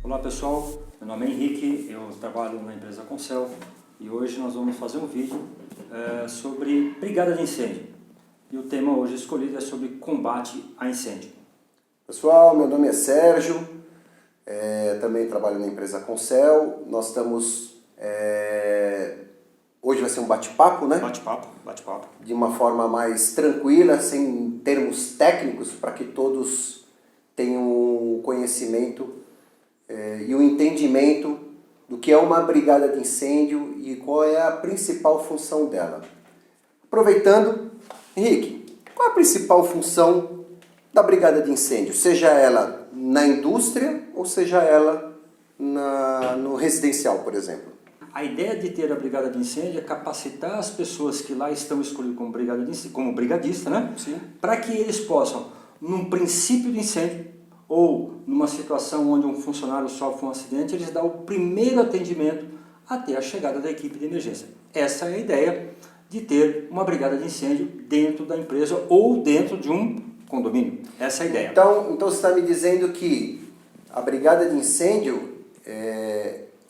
Olá pessoal, meu nome é Henrique, eu trabalho na empresa Concel e hoje nós vamos fazer um vídeo sobre brigada de incêndio. E o tema hoje escolhido é sobre combate a incêndio. Pessoal, meu nome é Sérgio, também trabalho na empresa Concel. Nós estamos... hoje vai ser um bate-papo, né? Bate-papo. De uma forma mais tranquila, sem termos técnicos, para que todos tenham o conhecimento e o entendimento do que é uma brigada de incêndio e qual é a principal função dela. Aproveitando, Henrique, qual é a principal função da brigada de incêndio? Seja ela na indústria ou seja ela no residencial, por exemplo. A ideia de ter a brigada de incêndio é capacitar as pessoas que lá estão escolhidas como brigadista, né? Sim. Para que eles possam, num princípio de incêndio, ou numa situação onde um funcionário sofre um acidente, eles dão o primeiro atendimento até a chegada da equipe de emergência. Essa é a ideia de ter uma brigada de incêndio dentro da empresa ou dentro de um condomínio. Essa é a ideia. Então você está me dizendo que a brigada de incêndio,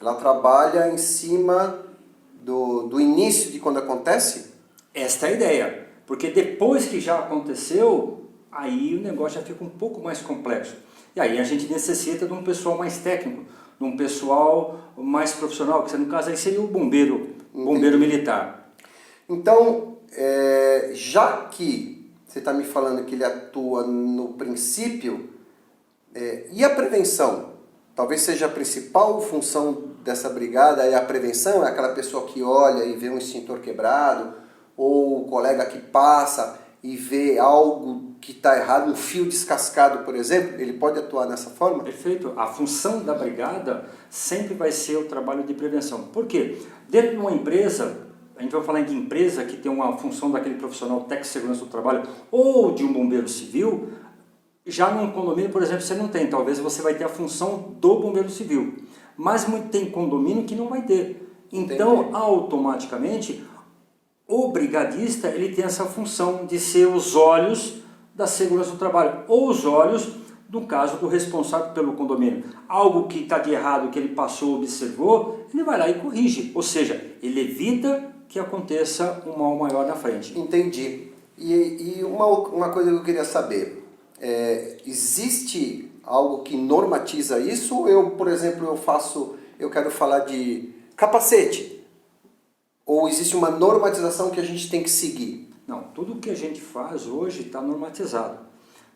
ela trabalha em cima do início de quando acontece? Esta é a ideia, porque depois que já aconteceu, aí o negócio já fica um pouco mais complexo. E aí a gente necessita de um pessoal mais técnico, de um pessoal mais profissional, que no caso aí seria o bombeiro militar. Então, já que você está me falando que ele atua no princípio, e a prevenção? Talvez seja a principal função dessa brigada, é a prevenção, é aquela pessoa que olha e vê um extintor quebrado, ou o colega que passa e vê algo que está errado, um fio descascado, por exemplo, ele pode atuar nessa forma? Perfeito. A função da brigada sempre vai ser o trabalho de prevenção. Por quê? Dentro de uma empresa, a gente vai falar de empresa que tem uma função daquele profissional técnico de segurança do trabalho ou de um bombeiro civil, já num condomínio, por exemplo, você não tem. Talvez você vai ter a função do bombeiro civil. Mas tem condomínio que não vai ter. Então, Entendi. automaticamente, o brigadista ele tem essa função de ser os olhos da segurança do trabalho, ou os olhos, no caso, do responsável pelo condomínio. Algo que está de errado, que ele passou, observou, ele vai lá e corrige. Ou seja, ele evita que aconteça um mal maior na frente. Entendi. E uma coisa que eu queria saber, existe algo que normatiza isso? Ou eu, por exemplo, eu quero falar de capacete? Ou existe uma normatização que a gente tem que seguir? Não, tudo que a gente faz hoje está normatizado.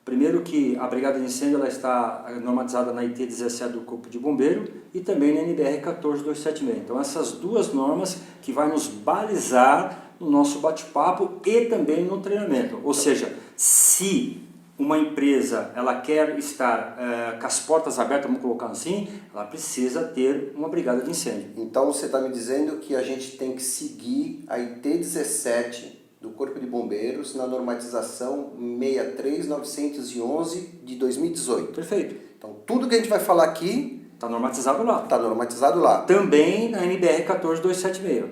Primeiro que a brigada de incêndio ela está normatizada na IT 17 do Corpo de Bombeiro e também na NBR 14276. Então essas duas normas que vai nos balizar no nosso bate-papo e também no treinamento. Ou seja, se uma empresa ela quer estar com as portas abertas, vamos colocar assim, ela precisa ter uma brigada de incêndio. Então você está me dizendo que a gente tem que seguir a IT 17 do Corpo de Bombeiros na normatização 63911 de 2018. Perfeito. Então tudo que a gente vai falar aqui está normatizado lá. Está normatizado lá. Também na NBR 14276.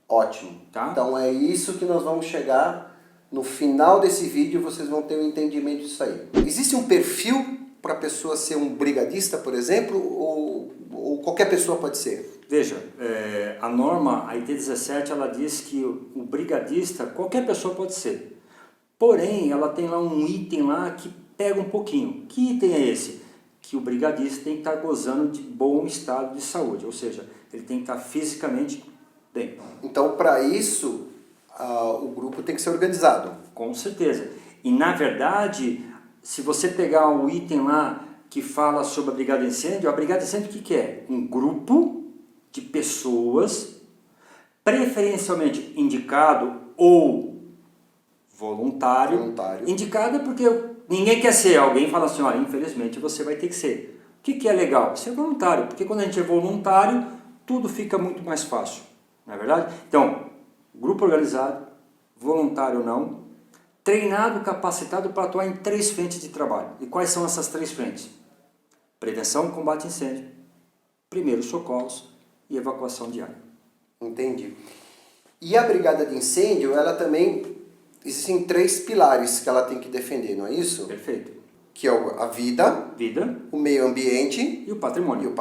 Ótimo. Tá? Então é isso que nós vamos chegar. No final desse vídeo vocês vão ter um entendimento disso aí. Existe um perfil para a pessoa ser um brigadista, por exemplo, ou qualquer pessoa pode ser? Veja, a norma, a IT 17, ela diz que o brigadista, qualquer pessoa pode ser. Porém, ela tem lá um item lá que pega um pouquinho. Que item é esse? Que o brigadista tem que estar gozando de bom estado de saúde, ou seja, ele tem que estar fisicamente bem. Então, para isso, o grupo tem que ser organizado. Com certeza. E, na verdade, se você pegar o item lá que fala sobre a brigada de incêndio, a brigada de incêndio o que é? Um grupo de pessoas, preferencialmente indicado ou voluntário. Indicado porque ninguém quer ser. Alguém fala assim, olha, infelizmente você vai ter que ser. O que é legal? Ser voluntário, porque quando a gente é voluntário, tudo fica muito mais fácil. Não é verdade? Então, grupo organizado, voluntário ou não, treinado, capacitado para atuar em 3 frentes de trabalho. E quais são essas 3 frentes? Prevenção, combate a incêndio, primeiros socorros e evacuação de área. Entendi. E a brigada de incêndio, ela também, existem 3 pilares que ela tem que defender, não é isso? Perfeito. que é a vida, o meio ambiente e o patrimônio.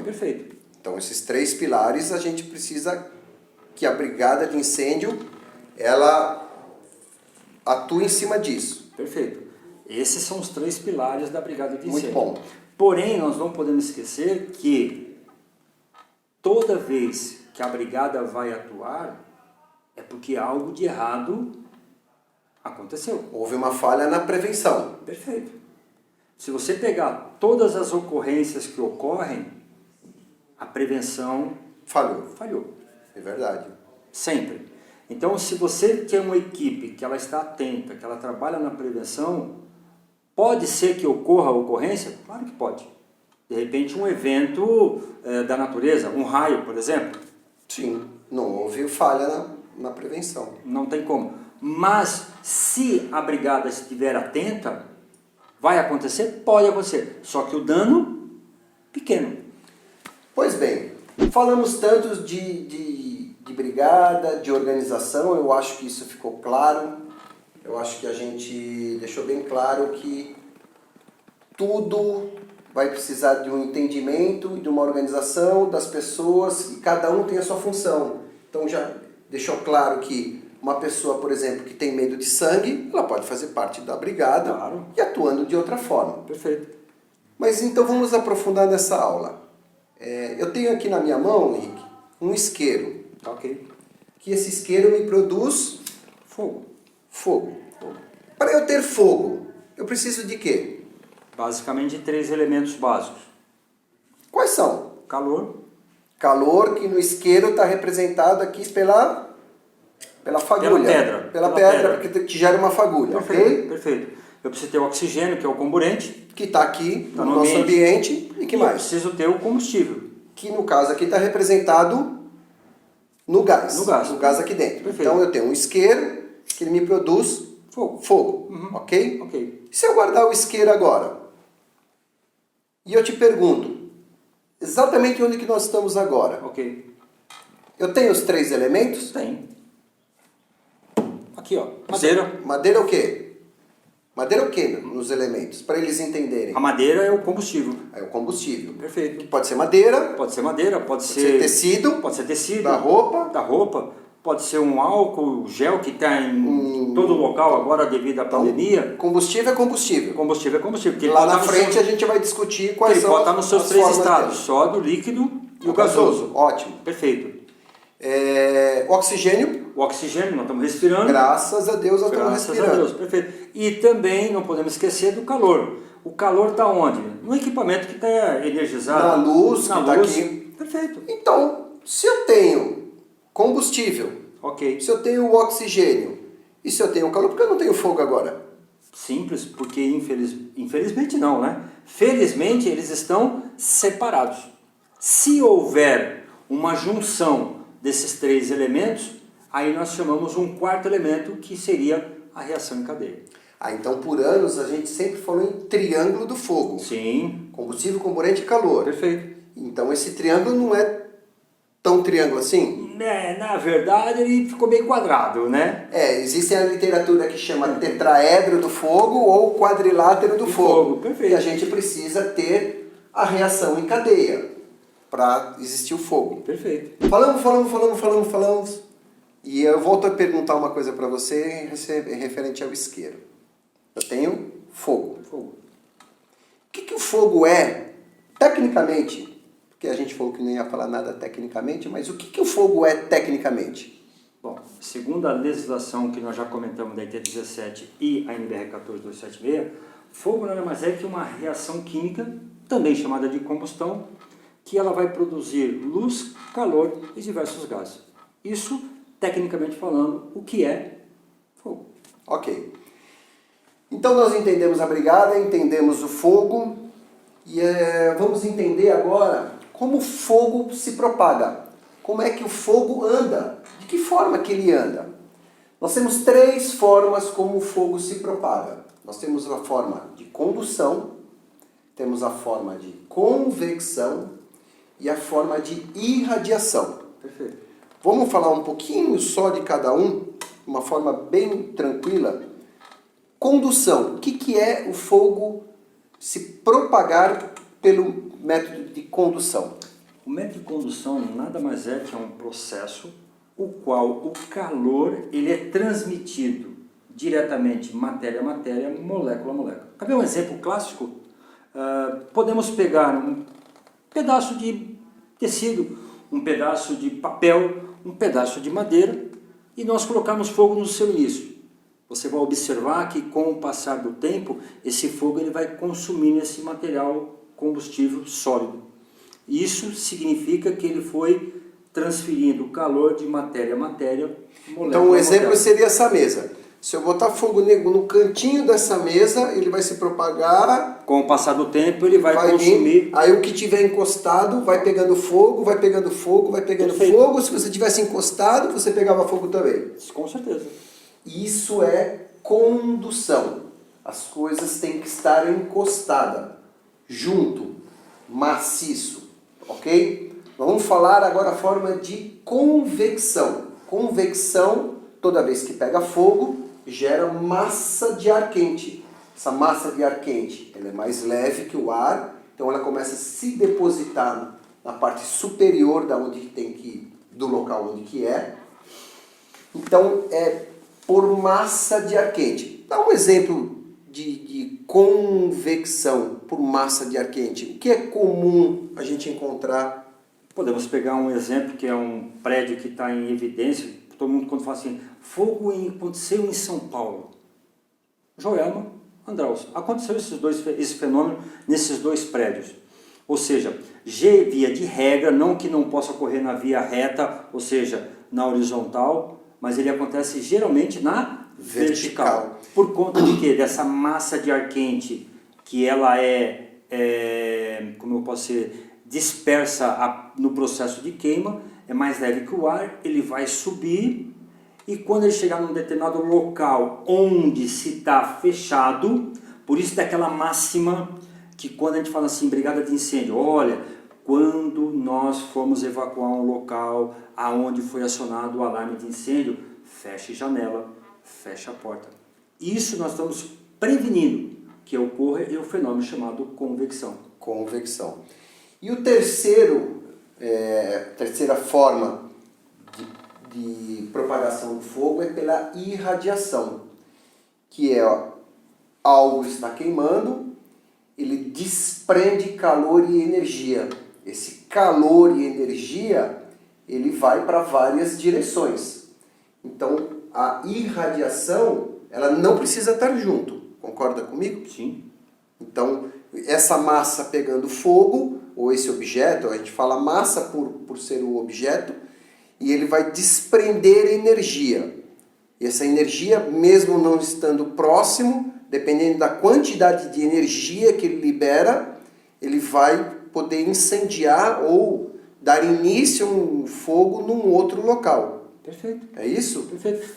Perfeito. Então, esses 3 pilares a gente precisa que a brigada de incêndio ela atue em cima disso. Perfeito. Esses são os 3 pilares da brigada de incêndio. Muito bom. Porém, nós não podemos esquecer que toda vez que a brigada vai atuar, é porque algo de errado aconteceu. Houve uma falha na prevenção. Perfeito. Se você pegar todas as ocorrências que ocorrem, a prevenção falhou. É verdade. Sempre. Então, se você tem uma equipe que ela está atenta, que ela trabalha na prevenção, pode ser que ocorra a ocorrência? Claro que pode. De repente, um evento da natureza, um raio, por exemplo. Sim, não houve falha na prevenção. Não tem como. Mas, se a brigada estiver atenta, vai acontecer? Pode acontecer. Só que o dano, pequeno. Pois bem, falamos tanto de brigada, de organização, eu acho que isso ficou claro. Eu acho que a gente deixou bem claro que tudo vai precisar de um entendimento e de uma organização das pessoas e cada um tem a sua função. Então já deixou claro que uma pessoa, por exemplo, que tem medo de sangue, ela pode fazer parte da brigada, claro, e atuando de outra forma. Perfeito. Mas então vamos aprofundar nessa aula. Eu tenho aqui na minha mão, Henrique, um isqueiro. Ok. Que esse isqueiro me produz fogo. Para eu ter fogo, eu preciso de quê? Basicamente 3 elementos básicos. Quais são? Calor, que no isqueiro está representado aqui pela fagulha. Pela pedra, porque te gera uma fagulha. Perfeito, ok? perfeito. Eu preciso ter o oxigênio, que é o comburente. Que está aqui no nosso ambiente. E que mais? Eu preciso ter o combustível. Que no caso aqui está representado no gás. No gás aqui dentro. Perfeito. Então eu tenho um isqueiro que ele me produz fogo. Uhum. Ok? Ok. Se eu guardar o isqueiro agora, e eu te pergunto, exatamente onde que nós estamos agora? Ok. Eu tenho os 3 elementos? Tem. Aqui, ó. Madeira. Madeira é o quê? Madeira é o quê nos elementos? Para eles entenderem. A madeira é o combustível. É o combustível. Perfeito. Pode ser madeira. Pode ser madeira, pode ser tecido. Pode ser tecido. Da roupa. Pode ser um álcool, gel que está em todo local agora devido à pandemia. Combustível é combustível. Combustível é combustível. Porque lá na frente a gente vai discutir quais são ele pode estar nos seus 3 estados. Sólido, líquido e o gasoso. Ótimo. Perfeito. Oxigênio. O oxigênio, nós estamos respirando. Graças a Deus nós estamos respirando. Graças a Deus, perfeito. E também não podemos esquecer do calor. O calor está onde? No equipamento que está energizado. Na luz que está aqui. Perfeito. Então, se eu tenho combustível, ok, se eu tenho o oxigênio e se eu tenho o calor, por que eu não tenho fogo agora? Simples, porque infelizmente não, né? Felizmente eles estão separados. Se houver uma junção desses 3 elementos, aí nós chamamos um 4º elemento, que seria a reação em cadeia. Então por anos a gente sempre falou em triângulo do fogo. Sim. Combustível, comburente e calor. Perfeito. Então esse triângulo não é tão triângulo assim? Na verdade ele ficou bem quadrado, né? Existe a literatura que chama tetraedro do fogo ou quadrilátero do fogo. Perfeito. E a gente precisa ter a reação em cadeia para existir o fogo. Perfeito. Falamos. E eu volto a perguntar uma coisa para você referente ao isqueiro. Eu tenho fogo. O que o fogo é, tecnicamente? Porque a gente falou que não ia falar nada tecnicamente, mas o que o fogo é tecnicamente? Bom, segundo a legislação que nós já comentamos da IT 17 e a NBR 14276, fogo nada mais é que uma reação química, também chamada de combustão, que ela vai produzir luz, calor e diversos gases. Isso, tecnicamente falando, o que é fogo. Ok. Então nós entendemos a brigada, entendemos o fogo e vamos entender agora como o fogo se propaga. Como é que o fogo anda? De que forma que ele anda? Nós temos 3 formas como o fogo se propaga. Nós temos a forma de condução, temos a forma de convecção e a forma de irradiação. Perfeito. Vamos falar um pouquinho só de cada um, de uma forma bem tranquila. Condução. O que é o fogo se propagar pelo método de condução? O método de condução nada mais é que um processo o qual o calor ele é transmitido diretamente matéria a matéria, molécula a molécula. Quer ver um exemplo clássico? Podemos pegar um pedaço de tecido, um pedaço de papel, um pedaço de madeira e nós colocamos fogo no seu início. Você vai observar que com o passar do tempo, esse fogo ele vai consumindo esse material combustível sólido. Isso significa que ele foi transferindo o calor de matéria a matéria, molécula Então o exemplo molécula. seria essa mesa. Se eu botar fogo no cantinho dessa mesa, ele vai se propagar. Com o passar do tempo, ele vai vir, consumir. aí o que tiver encostado vai pegando fogo, vai pegando fogo, vai pegando Perfeito. fogo. Se você tivesse encostado, você pegava fogo também. Com certeza. Isso é condução. As coisas têm que estar encostadas, junto, maciço, ok? Vamos falar agora a forma de convecção. Convecção, toda vez que pega fogo, gera massa de ar quente. Essa massa de ar quente, ela é mais leve que o ar, então ela começa a se depositar na parte superior do local onde que é. Então é por massa de ar quente. Dá um exemplo de convecção por massa de ar quente. O que é comum a gente encontrar? Podemos pegar um exemplo que é um prédio que está em evidência. Todo mundo quando fala assim, fogo aconteceu em São Paulo. Joelma, Andraus, aconteceu esse fenômeno nesses dois prédios. Ou seja, via de regra, não que não possa ocorrer na via reta, ou seja, na horizontal, mas ele acontece geralmente na vertical. Por conta de quê? Dessa massa de ar quente, que ela como eu posso dizer, dispersa no processo de queima, é mais leve que o ar, ele vai subir e quando ele chegar num determinado local onde se está fechado, por isso daquela máxima que quando a gente fala assim, brigada de incêndio, olha, quando nós formos evacuar um local aonde foi acionado o alarme de incêndio, feche janela, feche a porta. Isso nós estamos prevenindo que ocorra o fenômeno chamado convecção. Convecção. E o terceira forma de propagação do fogo é pela irradiação, que é algo está queimando, ele desprende calor e energia. Esse calor e energia, ele vai para várias direções. Então, a irradiação, ela não precisa estar junto. Concorda comigo? Sim. Então, essa massa pegando fogo, ou esse objeto, a gente fala massa por ser o objeto, e ele vai desprender energia. E essa energia, mesmo não estando próximo, dependendo da quantidade de energia que ele libera, ele vai poder incendiar ou dar início a um fogo num outro local. Perfeito. É isso? Perfeito.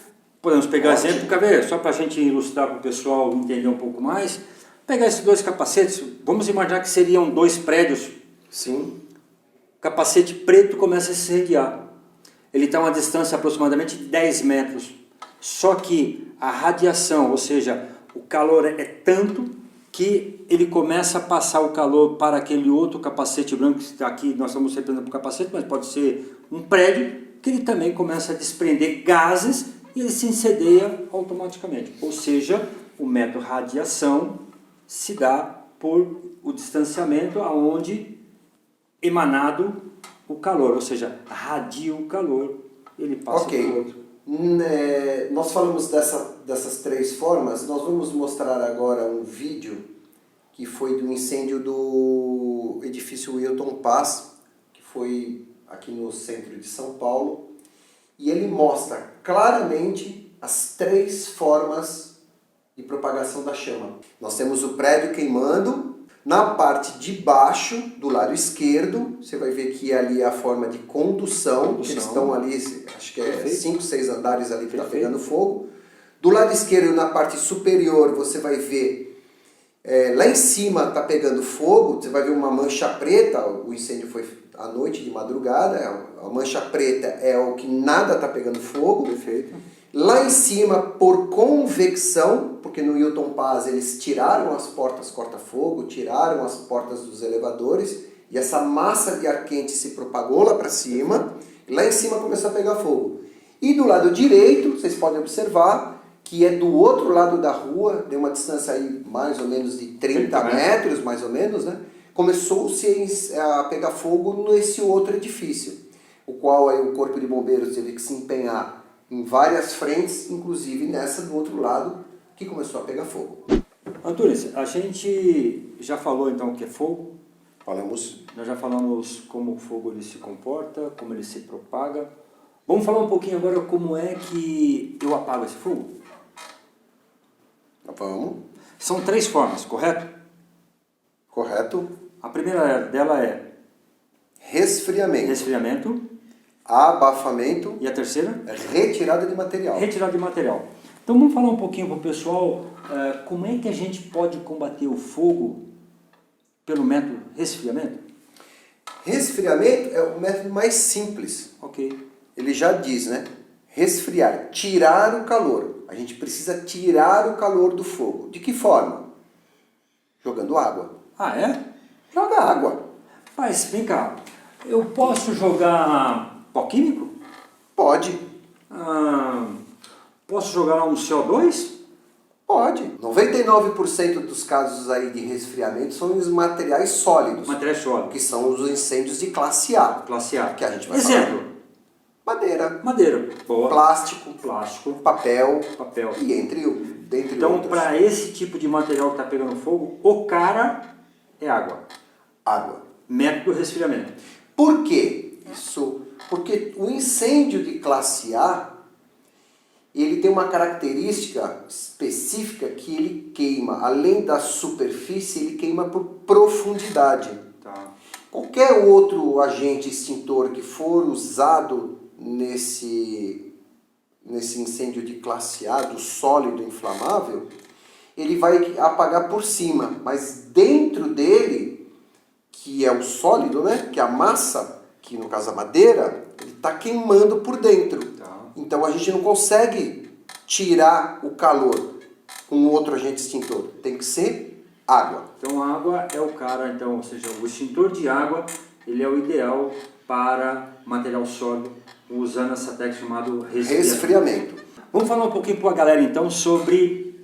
Podemos pegar Ótimo. exemplo, quer ver? Só para a gente ilustrar para o pessoal entender um pouco mais. Pegar esses dois capacetes, vamos imaginar que seriam dois prédios. Sim. O capacete preto começa a se incendiar. Ele está a uma distância aproximadamente de 10 metros. Só que a radiação, ou seja, o calor é tanto que ele começa a passar o calor para aquele outro capacete branco, que está aqui, nós estamos representando o capacete, mas pode ser um prédio, que ele também começa a desprender gases e ele se incendeia automaticamente. Ou seja, o método radiação se dá por o distanciamento aonde emanado o calor, ou seja, radia o calor, ele passa para o outro. Nós falamos dessas três formas, nós vamos mostrar agora um vídeo que foi do incêndio do edifício Wilton Paz, que foi aqui no centro de São Paulo, e ele mostra claramente as três formas de propagação da chama. Nós temos o prédio queimando. Na parte de baixo, do lado esquerdo, você vai ver que ali é a forma de condução. Eles estão ali, acho que é 5, 6 andares ali que está pegando fogo. Do lado esquerdo, na parte superior, você vai ver, lá em cima está pegando fogo, você vai ver uma mancha preta, o incêndio foi à noite, de madrugada, a mancha preta é o que nada está pegando fogo. Perfeito. Lá em cima, por convecção, porque no Hilton Paz eles tiraram as portas corta-fogo, tiraram as portas dos elevadores, e essa massa de ar quente se propagou lá para cima, e lá em cima começou a pegar fogo. E do lado direito, vocês podem observar que é do outro lado da rua, deu uma distância aí mais ou menos de 30 metros, mais ou menos, né? Começou-se a pegar fogo nesse outro edifício, o qual aí o Corpo de Bombeiros teve que se empenhar em várias frentes, inclusive nessa do outro lado, que começou a pegar fogo. Antunes, a gente já falou então o que é fogo. Nós já falamos como o fogo ele se comporta, como ele se propaga. Vamos falar um pouquinho agora como é que eu apago esse fogo? Vamos. São 3 formas, correto? Correto. A primeira dela é resfriamento, abafamento e a terceira? Retirada de material. Retirada de material. Então vamos falar um pouquinho para o pessoal como é que a gente pode combater o fogo pelo método resfriamento? Resfriamento é o método mais simples. Ok. Ele já diz, né? Resfriar, tirar o calor. A gente precisa tirar o calor do fogo. De que forma? Jogando água. Ah, é? Joga água. Mas vem cá, eu posso jogar pó químico? Pode. Posso jogar um CO2? Pode. 99% dos casos aí de resfriamento são os materiais sólidos. Materiais sólidos. Que são os incêndios de classe A. Classe A. Que a gente vai Exemplo. falar. Madeira. Madeira. Boa. Plástico. Papel. E dentre então, outros. para esse tipo de material que está pegando fogo, o cara é água. Água. Método resfriamento. Por quê? Porque o incêndio de classe A, ele tem uma característica específica que ele queima, além da superfície, ele queima por profundidade. Tá. Qualquer outro agente extintor que for usado nesse incêndio de classe A, do sólido inflamável, ele vai apagar por cima, mas dentro dele, que é o sólido, né, que é a massa, que no caso a madeira, ele está queimando por dentro. Tá. Então a gente não consegue tirar o calor com outro agente extintor, tem que ser água. Então a água é o cara, então, ou seja, o extintor de água, ele é o ideal para material sólido, usando essa técnica chamada resfriamento. Vamos falar um pouquinho para a galera então sobre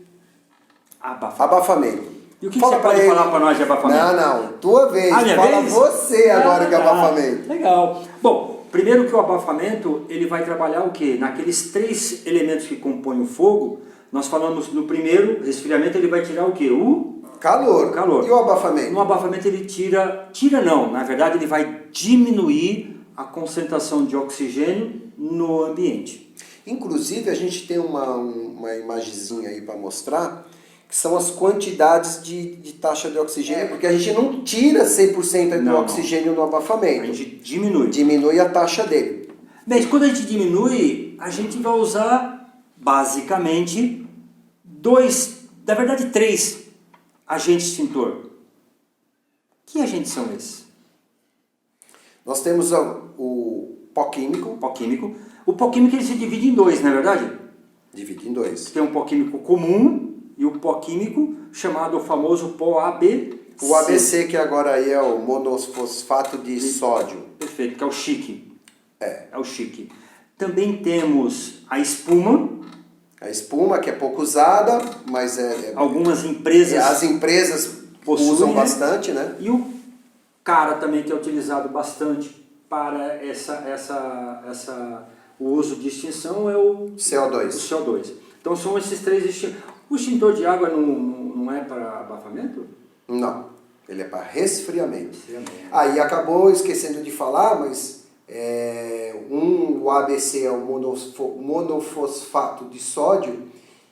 abafamento. E o que você pode falar para nós de abafamento? Não, tua vez. Fala você agora que é abafamento. Legal. Bom, primeiro que o abafamento, ele vai trabalhar o quê? Naqueles 3 elementos que compõem o fogo, nós falamos no primeiro, resfriamento, ele vai tirar o quê? O calor. E o abafamento? No abafamento ele tira não, na verdade ele vai diminuir a concentração de oxigênio no ambiente. Inclusive a gente tem uma imagenzinha aí para mostrar, que são as quantidades de taxa de oxigênio, porque a gente não tira 100% do oxigênio no abafamento. A gente diminui. Diminui a taxa dele. Bem, quando a gente diminui, a gente vai usar basicamente 3 agentes extintor. Que agentes são esses? Nós temos o pó químico. O pó químico ele se divide em 2, não é verdade? Divide em 2. Tem um pó químico comum e o pó químico chamado o famoso pó ABC. O ABC que agora aí é o monofosfato de sódio. Perfeito, que é o chique. É o chique. Também temos a espuma. A espuma que é pouco usada, mas algumas empresas... As empresas usam bastante, né? E o cara também que é utilizado bastante para o uso de extinção é o CO2. Então são esses 3 extintores. O extintor de água não é para abafamento? Não, ele é para resfriamento. Aí acabou esquecendo de falar, mas o ABC é o monofosfato de sódio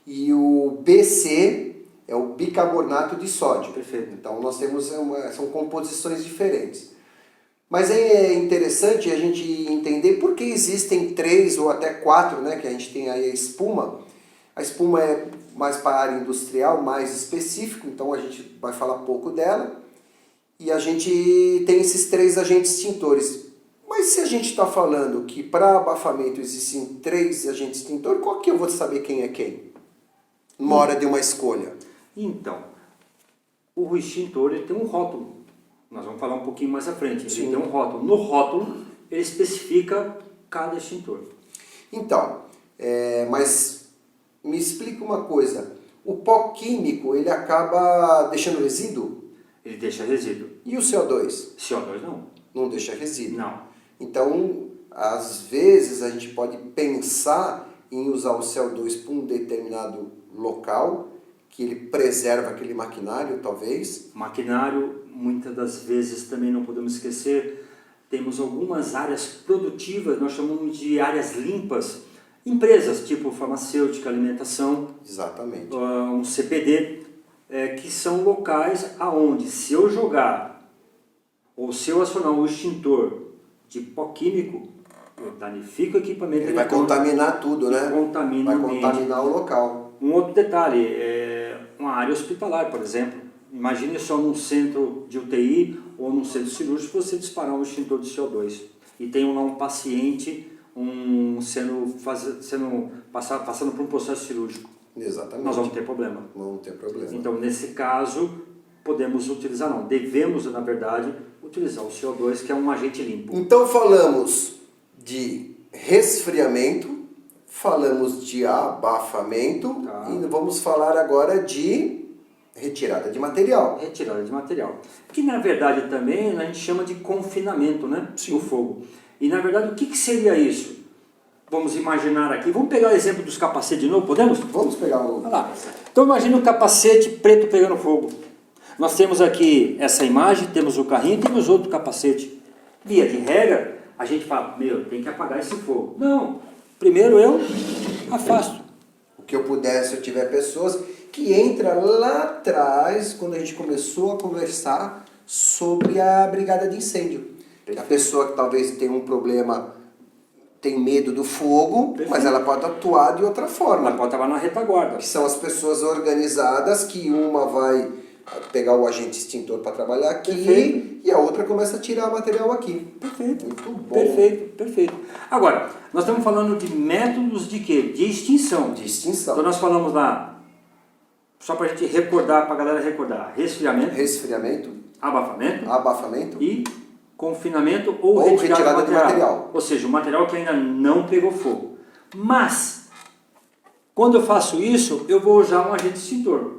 e o BC é o bicarbonato de sódio. Perfeito. Então nós temos são composições diferentes. Mas é interessante a gente entender por que existem 3 ou até 4, né, que a gente tem aí a espuma. A espuma é mais para a área industrial, mais específico, então a gente vai falar pouco dela. E a gente tem esses 3 agentes extintores. Mas se a gente está falando que para abafamento existem 3 agentes extintores, qual que eu vou saber quem é quem? Numa hora de uma escolha. Então, o extintor ele tem um rótulo. Nós vamos falar um pouquinho mais à frente. Sim. Ele tem um rótulo. No rótulo, ele especifica cada extintor. Então, mas me explica uma coisa. O pó químico, ele acaba deixando resíduo? Ele deixa resíduo. E o CO2? CO2 não. Não deixa resíduo. Não. Então, às vezes, a gente pode pensar em usar o CO2 para um determinado local, que ele preserva aquele maquinário, talvez. Maquinário, muitas das vezes também não podemos esquecer, temos algumas áreas produtivas, nós chamamos de áreas limpas, empresas tipo farmacêutica, alimentação, Exatamente. um CPD, que são locais aonde se eu jogar ou se eu acionar um extintor de pó químico, eu danifico o equipamento. Ele vai contaminar tudo, né? Contamina vai contaminar o local. Um outro detalhe, uma área hospitalar, por exemplo. Imagine só num centro de UTI ou num centro cirúrgico você disparar um extintor de CO2 e tem lá um paciente passando por um processo cirúrgico. Exatamente. Nós vamos ter problema. Vamos ter problema. Então, nesse caso, podemos utilizar, não, devemos, na verdade, utilizar o CO2, que é um agente limpo. Então, falamos de resfriamento, falamos de abafamento e vamos falar agora de retirada de material. Retirada de material. Que, na verdade, também a gente chama de confinamento, né? Sim. Do fogo. E, na verdade, o que seria isso? Vamos imaginar aqui, vamos pegar o exemplo dos capacetes de novo, podemos? Vamos pegar o... Olha lá. Então imagina um capacete preto pegando fogo. Nós temos aqui essa imagem, temos o carrinho e temos outro capacete. Via de regra, a gente fala, tem que apagar esse fogo. Não, primeiro eu afasto. O que eu puder, se eu tiver pessoas que entram lá atrás, quando a gente começou a conversar sobre a brigada de incêndio. A pessoa que talvez tenha um problema... tem medo do fogo, perfeito, mas ela pode atuar de outra forma. Ela pode atuar na retaguarda. Que são as pessoas organizadas, que uma vai pegar o agente extintor para trabalhar aqui, perfeito, e a outra começa a tirar material aqui. Perfeito. Muito bom. Perfeito, perfeito. Agora, nós estamos falando de métodos de quê? De extinção. De extinção. Então nós falamos lá, só para a gente recordar, para a galera recordar, resfriamento, abafamento e confinamento ou retirada de material. Ou seja, o material que ainda não pegou fogo. Mas, quando eu faço isso, eu vou usar um agente extintor.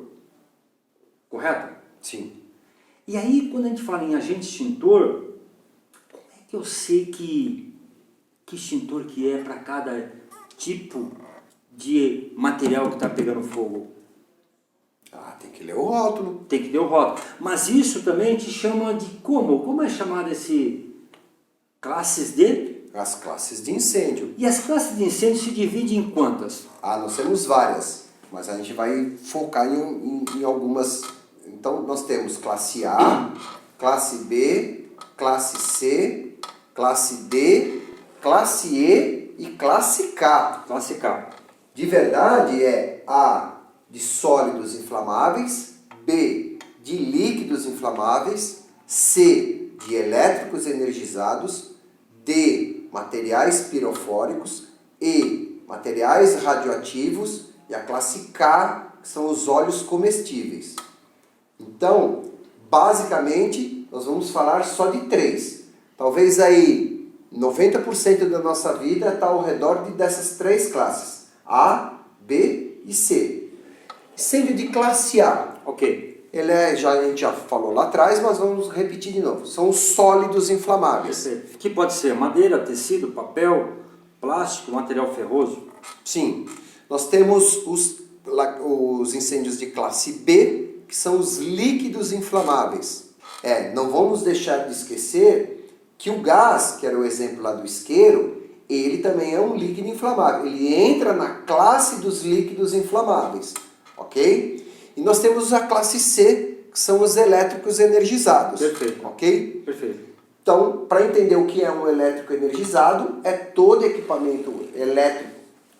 Correto? Sim. E aí, quando a gente fala em agente extintor, como é que eu sei que extintor que é para cada tipo de material que está pegando fogo? Tem que ler o rótulo. Tem que ler o rótulo. Mas isso também te chama de como? Como é chamado esse classes de? As classes de incêndio. E as classes de incêndio se dividem em quantas? Nós temos várias, mas a gente vai focar em algumas. Então, nós temos classe A, classe B, classe C, classe D, classe E e classe K. Classe K. De verdade é A de sólidos inflamáveis, B de líquidos inflamáveis, C de elétricos energizados, D materiais pirofóricos, E materiais radioativos e a classe K, que são os óleos comestíveis. Então, basicamente, nós vamos falar só de 3. Talvez aí 90% da nossa vida está ao redor dessas 3 classes, A, B e C. Incêndio de classe A. Ok. A gente já falou lá atrás, mas vamos repetir de novo. São os sólidos inflamáveis. Que pode ser madeira, tecido, papel, plástico, material ferroso. Sim. Nós temos os incêndios de classe B, que são os líquidos inflamáveis. Não vamos deixar de esquecer que o gás, que era o exemplo lá do isqueiro, ele também é um líquido inflamável. Ele entra na classe dos líquidos inflamáveis. Ok? E nós temos a classe C, que são os elétricos energizados. Perfeito. Ok? Perfeito. Então, para entender o que é um elétrico energizado, é todo equipamento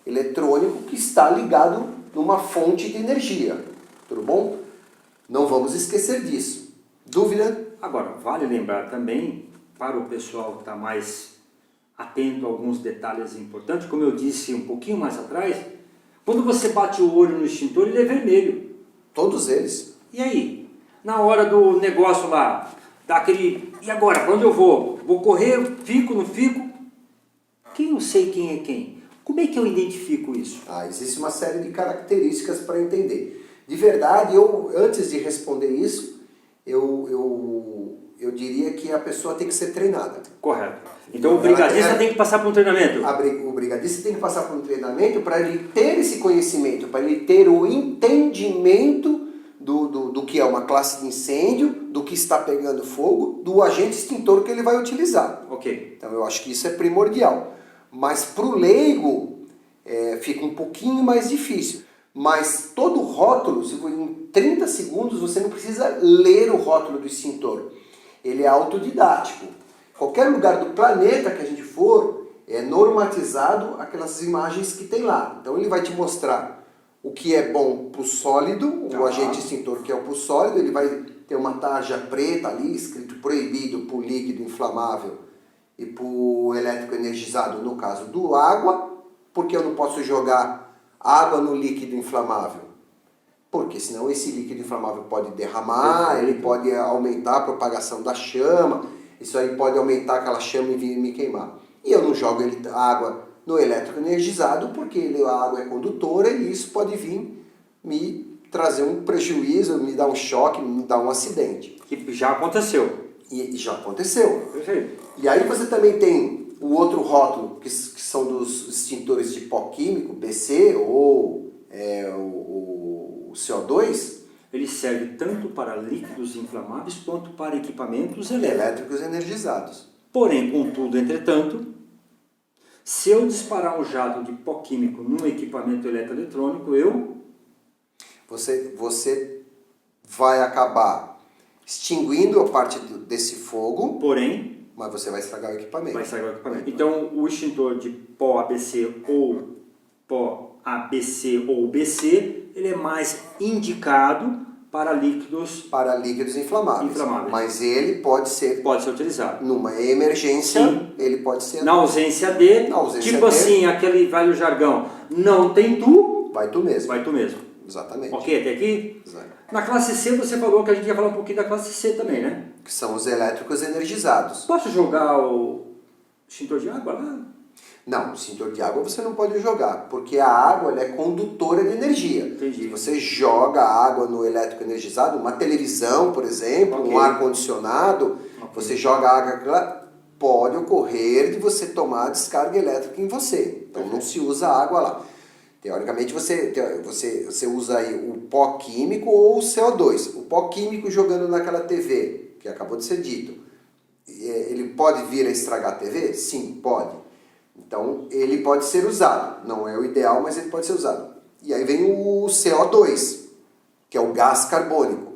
eletrônico que está ligado numa fonte de energia. Tudo bom? Não vamos esquecer disso. Dúvida? Agora, vale lembrar também, para o pessoal que está mais atento a alguns detalhes importantes, como eu disse um pouquinho mais atrás, quando você bate o olho no extintor, ele é vermelho. Todos eles. E aí? Na hora do negócio lá, dá aquele... E agora? Para onde eu vou? Vou correr? Fico? Não fico? Quem eu sei quem é quem? Como é que eu identifico isso? Existe uma série de características para entender. De verdade, antes de responder isso, eu diria que a pessoa tem que ser treinada. Correto. Então o brigadista tem que passar por um treinamento? O brigadista tem que passar por um treinamento para ele ter esse conhecimento, para ele ter o entendimento do que é uma classe de incêndio, do que está pegando fogo, do agente extintor que ele vai utilizar. Ok. Então eu acho que isso é primordial. Mas para o leigo fica um pouquinho mais difícil. Mas todo rótulo, em 30 segundos, você não precisa ler o rótulo do extintor. Ele é autodidático. Qualquer lugar do planeta que a gente for, é normatizado aquelas imagens que tem lá. Então ele vai te mostrar o que é bom para o sólido, o agente extintor que é o para o sólido, ele vai ter uma tarja preta ali, escrito proibido para o líquido inflamável e para o elétrico energizado, no caso do água, porque eu não posso jogar água no líquido inflamável. Porque senão esse líquido inflamável pode derramar, ele pode aumentar a propagação da chama, isso aí pode aumentar aquela chama e vir me queimar. E eu não jogo a água no elétrico energizado porque a água é condutora e isso pode vir me trazer um prejuízo, me dar um choque, me dar um acidente. Que já aconteceu. E já aconteceu. Perfeito. E aí você também tem o outro rótulo, que são dos extintores de pó químico, BC ou o CO2. Ele serve tanto para líquidos inflamáveis quanto para equipamentos elétricos Energizados. Porém, contudo, entretanto, se eu disparar um jato de pó químico num equipamento eletroeletrônico, Você vai acabar extinguindo a parte desse fogo, porém, mas você vai estragar o equipamento. Vai estragar o equipamento. Então, o extintor de pó ABC ou BC, ele é mais indicado para líquidos inflamáveis. Mas ele pode ser utilizado. Numa emergência, sim. Ele pode ser... Na ausência de, assim, aquele velho jargão, não tem tu, vai tu mesmo. Vai tu mesmo. Exatamente. Ok, até aqui? Exato. Na classe C você falou que a gente ia falar um pouquinho da classe C também, né? Que são os elétricos energizados. Posso jogar o extintor de água lá? Não, o extintor de água você não pode jogar, porque a água ela é condutora de energia. Entendi. Se você joga água no elétrico energizado, uma televisão, por exemplo, um ar-condicionado, você joga água lá, pode ocorrer de você tomar descarga elétrica em você. Então não se usa água lá. Teoricamente você usa aí o pó químico ou o CO2. O pó químico jogando naquela TV, que acabou de ser dito, ele pode vir a estragar a TV? Sim, pode. Então, ele pode ser usado. Não é o ideal, mas ele pode ser usado. E aí vem o CO2, que é o gás carbônico.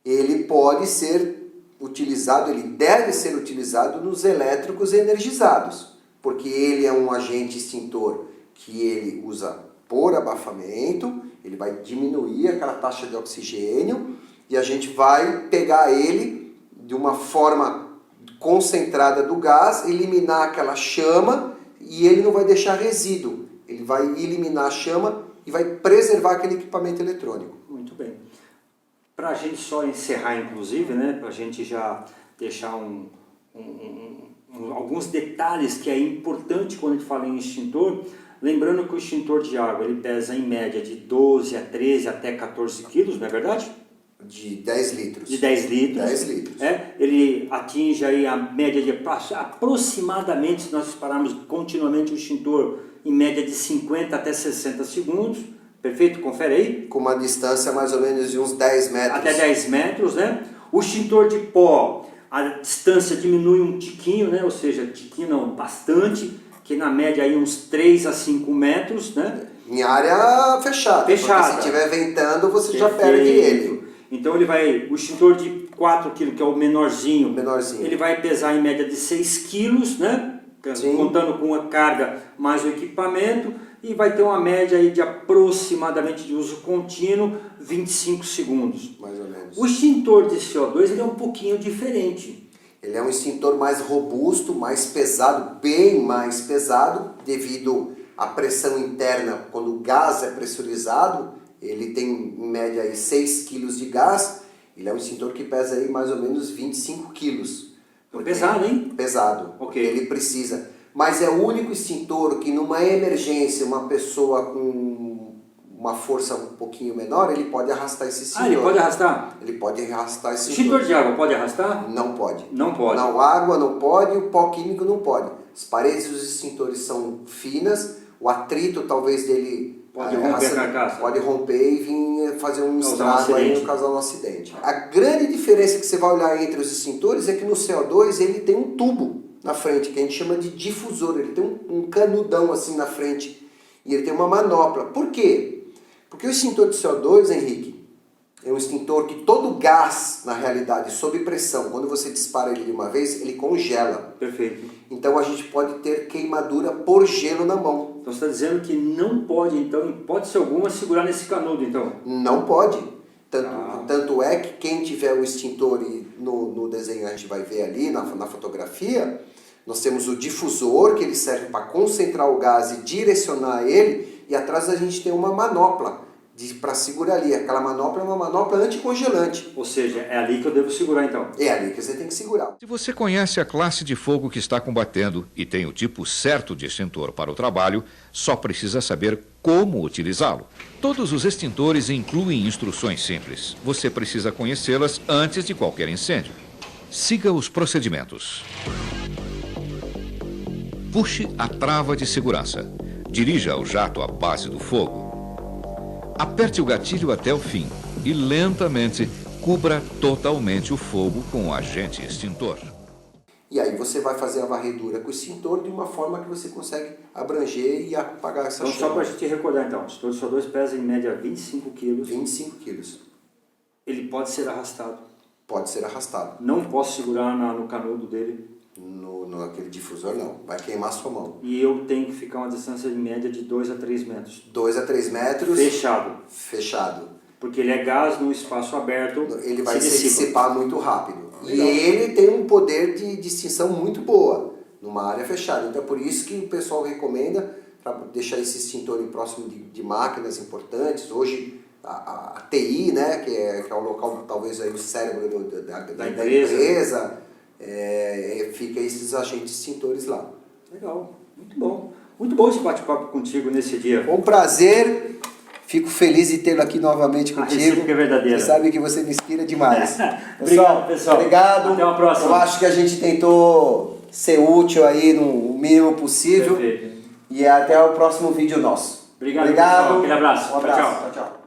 Ele pode ser utilizado, ele deve ser utilizado nos elétricos energizados, porque ele é um agente extintor que ele usa por abafamento, ele vai diminuir aquela taxa de oxigênio e a gente vai pegar ele de uma forma concentrada do gás, eliminar aquela chama e ele não vai deixar resíduo. Ele vai eliminar a chama e vai preservar aquele equipamento eletrônico. Muito bem. Para a gente só encerrar, inclusive, né, para a gente já deixar alguns detalhes que é importante quando a gente fala em extintor, lembrando que o extintor de água ele pesa em média de 12 a 13 até 14 quilos, não é verdade? De 10 litros. De 10 litros. 10 litros. Ele atinge aí a média de aproximadamente, se nós dispararmos continuamente o extintor, em média de 50 até 60 segundos. Perfeito? Confere aí. Com uma distância mais ou menos de uns 10 metros. Até 10 metros, né? O extintor de pó, a distância diminui um tiquinho, né? Ou seja, tiquinho não, bastante, que na média aí uns 3 a 5 metros, né? Em área fechada. Porque se estiver ventando, você já perde ele. Então o extintor de 4 kg, que é o menorzinho, ele vai pesar em média de 6 kg, né? Sim. Contando com a carga mais o equipamento, e vai ter uma média aí de aproximadamente de uso contínuo 25 segundos. Mais ou menos. O extintor de CO2 ele é um pouquinho diferente. Ele é um extintor mais robusto, mais pesado, bem mais pesado, devido à pressão interna. Quando o gás é pressurizado, ele tem em média aí 6 kg de gás. Ele é um extintor que pesa aí mais ou menos 25 kg. Pesado, hein? Pesado, porque ele precisa. Mas é o único extintor que numa emergência, uma pessoa com uma força um pouquinho menor, ele pode arrastar esse extintor. Ah, ele pode arrastar? Ele pode arrastar esse extintor de água pode arrastar? Não pode. Não pode. Não, água não pode, o pó químico não pode. As paredes dos extintores são finas, o atrito talvez dele pode romper a carcaça. Pode romper e vir fazer um estrago aí e causar um acidente. A grande diferença que você vai olhar entre os extintores é que no CO2 ele tem um tubo na frente, que a gente chama de difusor. Ele tem um canudão assim na frente e ele tem uma manopla. Por quê? Porque o extintor de CO2, Henrique, é um extintor que todo gás, na realidade, sob pressão, quando você dispara ele de uma vez, ele congela. Perfeito. Então a gente pode ter queimadura por gelo na mão. Então você está dizendo que não pode, então, em hipótese alguma, segurar nesse canudo, então? Não pode. Tanto é que quem tiver o extintor, e no desenho a gente vai ver ali, na fotografia, nós temos o difusor, que ele serve para concentrar o gás e direcionar ele, e atrás a gente tem uma manopla para segurar ali. Aquela manopla é uma manopla anticongelante. Ou seja, é ali que eu devo segurar, então? É ali que você tem que segurar. Se você conhece a classe de fogo que está combatendo e tem o tipo certo de extintor para o trabalho, só precisa saber como utilizá-lo. Todos os extintores incluem instruções simples. Você precisa conhecê-las antes de qualquer incêndio. Siga os procedimentos. Puxe a trava de segurança. Dirija o jato à base do fogo. Aperte o gatilho até o fim e lentamente cubra totalmente o fogo com o agente extintor. E aí você vai fazer a varredura com o extintor de uma forma que você consegue abranger e apagar essa chama. Então, só para a gente recordar, então, o extintor de CO2 pesa em média 25 kg. 25 quilos. Ele pode ser arrastado. Pode ser arrastado. Não posso segurar no canudo dele. Naquele difusor não, vai queimar a sua mão. E eu tenho que ficar uma distância de média de 2 a 3 metros. 2 a 3 metros. Fechado. Fechado. Porque ele é gás num espaço aberto. Ele vai se dissipar muito rápido. Legal. E ele tem um poder de extinção muito boa numa área fechada. Então é por isso que o pessoal recomenda para deixar esse extintor próximo de máquinas importantes. Hoje a TI, né, que é o local, talvez aí o cérebro da empresa, fica esses agentes extintores lá. Legal, muito bom. Muito bom esse bate-papo contigo nesse dia. Um prazer, fico feliz de tê-lo aqui novamente contigo. Que é verdadeira. Você sabe que você me inspira demais. Obrigado, pessoal. Obrigado. Até uma próxima. Eu acho que a gente tentou ser útil aí no mínimo possível. Perfeito. E até o próximo vídeo nosso. Obrigado. Pessoal. Aquele abraço. Um abraço. Tchau, tchau. Tchau, tchau.